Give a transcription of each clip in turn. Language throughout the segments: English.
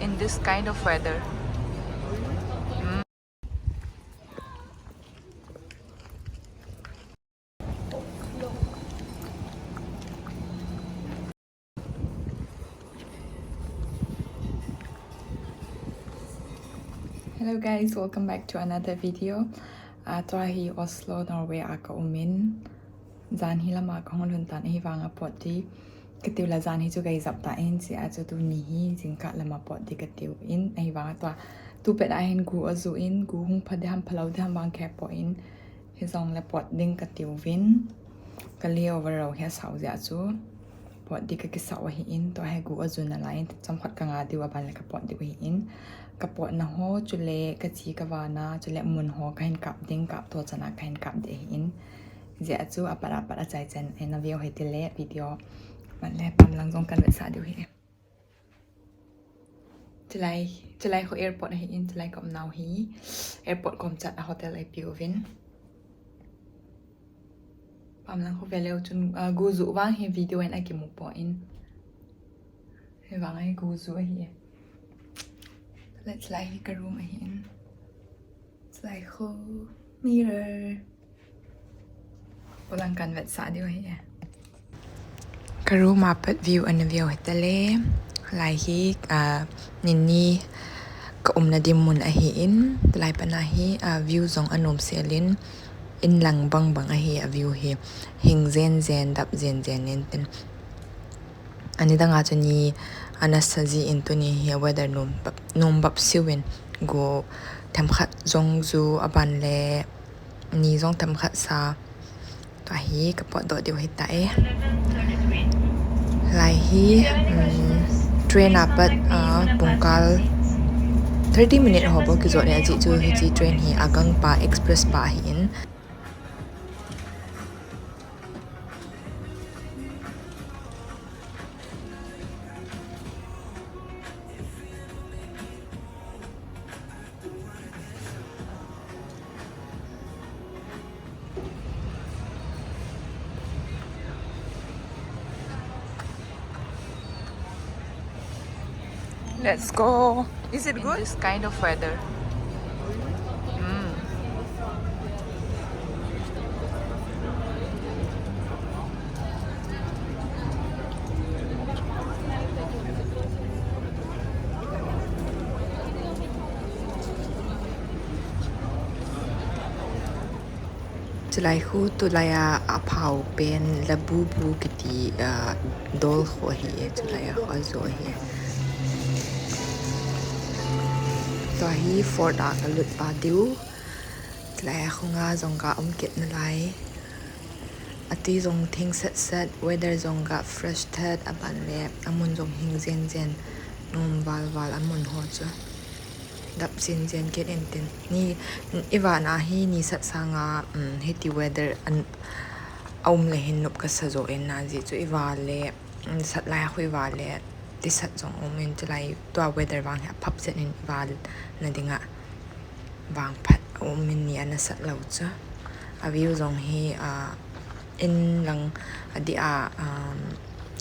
in this kind of weather. Hello guys, welcome back to another video. Toa hi Oslo Norway aka umin. Zan hi lama ka hon hun tan hi wanga pot di. Katiu la zan hi chu gai zap ta in si a chu tu ni hi jingka lama pot di katiu in hi wanga toa tu pet a hin gu azu in gu hung phad ham phalau dham wang khe po in. Hi zong la pot ding katiu vin. Kali over ro he sau ja chu. Pot di ka kisau hi in to hai gu azu na lain cham khat ka nga diwa ban la ka pot di hi in. Kapot na ho chule kachi kawana chule mun ho kain kap ding kap to chana kain kap de in je chu apara para chai chen en video hetile video man le pam lang jong kan ve sa du hi chulai ho airport hi in chulai kom now hi airport kom chat a hotel ai piu vin pam lang ho veleu chun gu zu wang hi video en aki mu po in he wang ai gu zu hi let's like a room in. It's like whole mirror. Walang kan vet sa dio hi. Karu mapet view an view hitale. Lai hi nini ka na dimun a hi in. Lai panahi view zong anom selin. In lang bang bang a hi a view hi. Hing zen zen dap zen zen nin. Anita nga to ni Anastasia into ni here weather num bap siwin go tem khat zong zu aban le ni zong tem khat sa to hi kapot do diu hi ta e lai hi train apat pungkal 30 minute hobo ki zo le ji chu hi ji train hi agang pa express pa hi in Let's go. Is it good? In this kind of weather. Chulai hu tulaya apau pen labu bu kiti dol ho hi chulaya ho zo hi to hi for da ka lut pa diu chulaya khunga zonga kit na lai ati zong thing set weather zonga fresh that aban le amun zong hing zen zen nom wal amun ho cha dap sin zen get enten ni ivana hi ni sat sanga heti weather an le hin nup ka sa zo en na ji chu iwale sat lai hui wale ti sat zong in chulai to weather wang ha phap chen in wal na dinga wang phat min ni ana sat lo cha a view zong hi in lang adi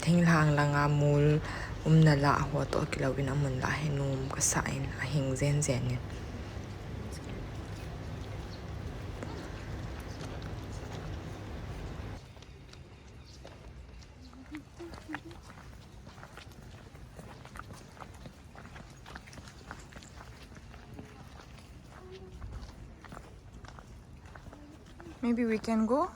thing lang langa mul na la ho to kilawin amun la hinum ka sa in a hing zen zen ni Maybe we can go.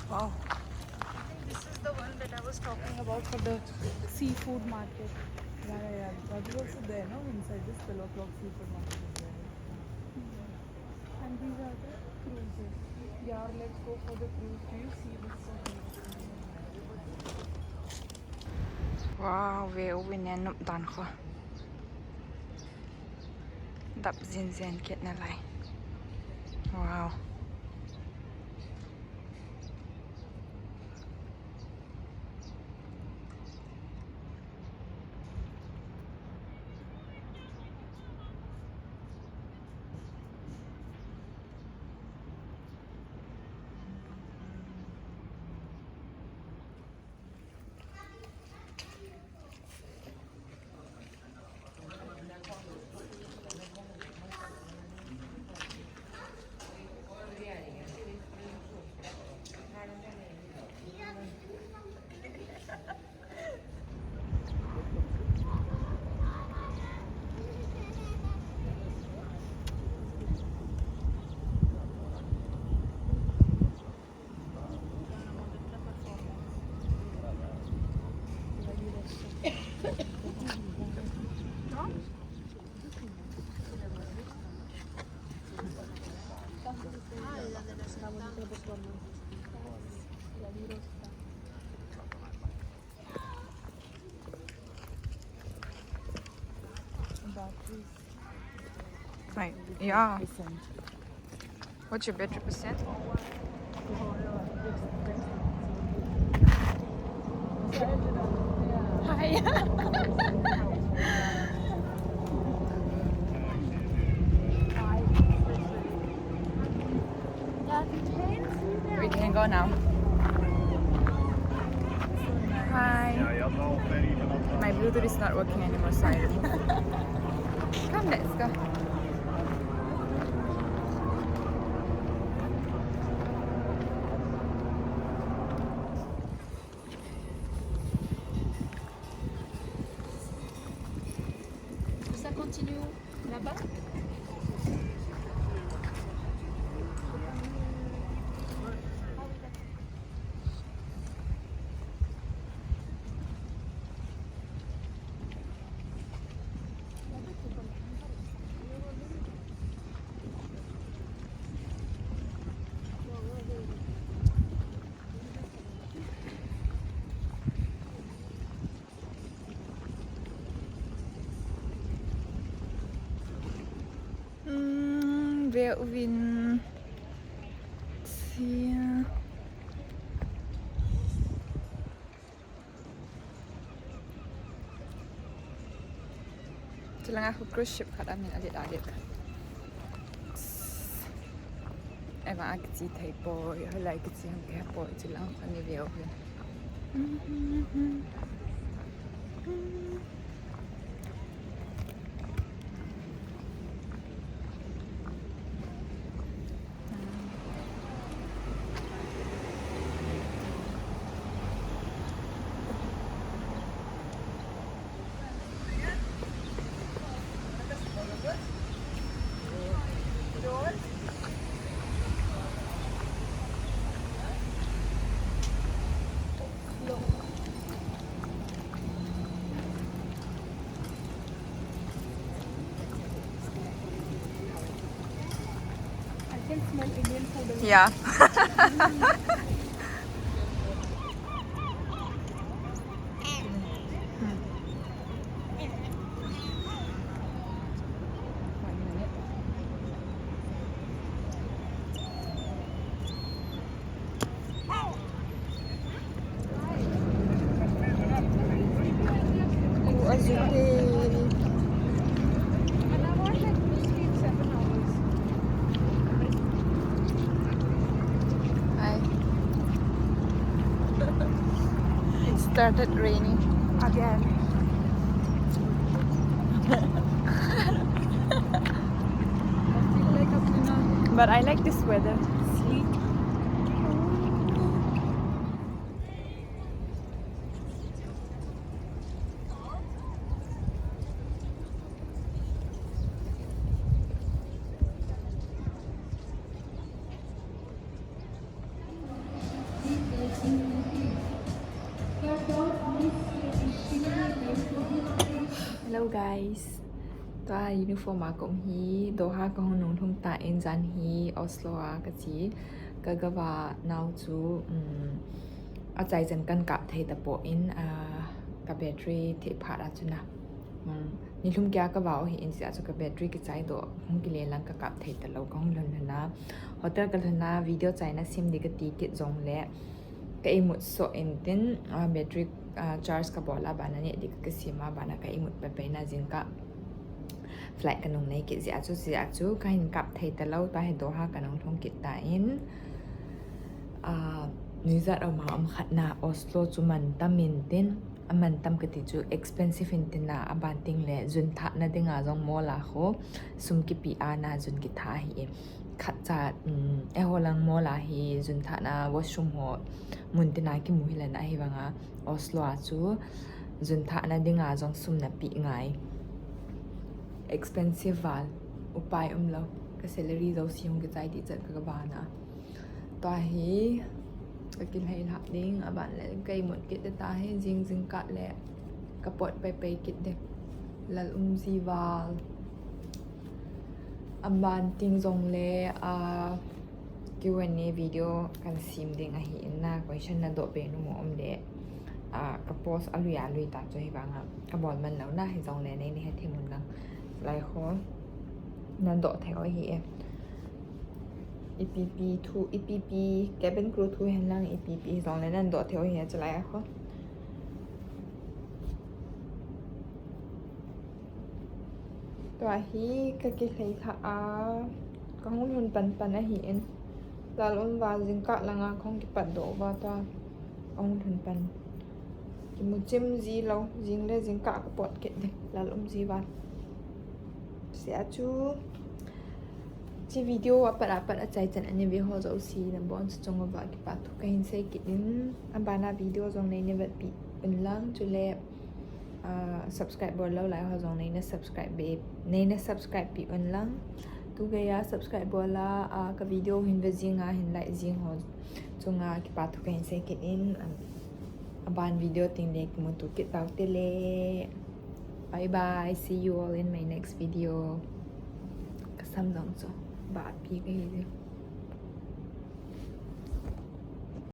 Wow. This is the one that I was talking about for the seafood market. Yeah. That is also there, no? Inside this pillow clock seafood market is there. And these are the cruises. Yeah, let's go for the cruise. Do you see this? Wow, we win up dan kho. Dap zin kit na lai. Wow. Right. Yeah. percent. What's your battery percent? We can go now. Hi. My Bluetooth is not working anymore, so I remove it. Come, let's go. Ça continue là-bas? Wer Win hier. Tulang aku cruise ship kat amin adik-adik. Emang aku ci thầy boy, hồi lại cái gì không kẹp boy tulang kan ni Wer Win. I can smell Indian food. Yeah. And I want like mostly in 7 hours. Hi. It started raining again. I feel like I'm in a But I like this weather. sleep. Hello guys. Toa uniform akong hi Doha ko nung thong ta in jan hi Oslo ka chi kagawa now chu a chai jan kan kap thei ta po in ka battery the phara chuna ni lum kya ka ba hi in sia chu ka battery ki chai do hung ki le lang ka kap thei ta lo kong lon na hotel ka na video chai na sim di ka ti ki jong le ka imut so in tin battery charge ka bola bana ne dik ka sima bana ka imut pe pe na jin ka flight kanong nei ki zia chu ka hin kap thei ta lo ta he Doha kanong thong ki ta in nizat ma am khatna Oslo chu man tamin tin aman tam ka ti chu expensive in tin na abanting le jun tha na dinga jong mola kho sum ki pi ana jun ki tha hi khat cha e holang mola hi jun tha na washroom ho mun tina ki muhila na hi wanga Oslo a chu jun tha na dinga jong sum na pi ngai expensive val upai lo ka salary zo siung ki chai di chat ka ba na to hi ka kin hai la ding aban le kai mot kit ta he jing jing ka le ka pot pe pe kit de lal zi val aban ting jong le Q&A video kan sim ding a hi na question na do pe no mo om de ka post alui ta choi banga ka bol man lo na hi jong le nei ni he thimun lang lai kho nan do theo hi EPP 2 EPP cabin crew 2 hen lang EPP 2 le nan do theo hi cha lai khoตัวฮีก็กิเลสค่ะก็หุ่นหุ่นปันอะเห็นลาลมวาจิงกะละงาของกิปัดโดว่าตัวองหุ่นปันกิมุจิมจีเราจิงเลยจิงกะก็ปวดเกตเลยลาลมจีวาเสียจูจีวิดีโอว่าปัดใจจันอันนี้วิหอจะสีนะบอนจงว่ากิปัดทุกอย่างเสกินอันบานาวิดีโอจงในนี้แบบปีเป็นลังจุเล่subscribe bol lo lai ho jong nei na subscribe be nei na subscribe pi on lang tu ga ya subscribe bola ka video hin ve jinga hin lai jing ho chunga ki pa thu ka hin se kin in ban video ting le ki mo tu ki tau te le bye bye see you all in my next video ka sam dong so ba pi ka hi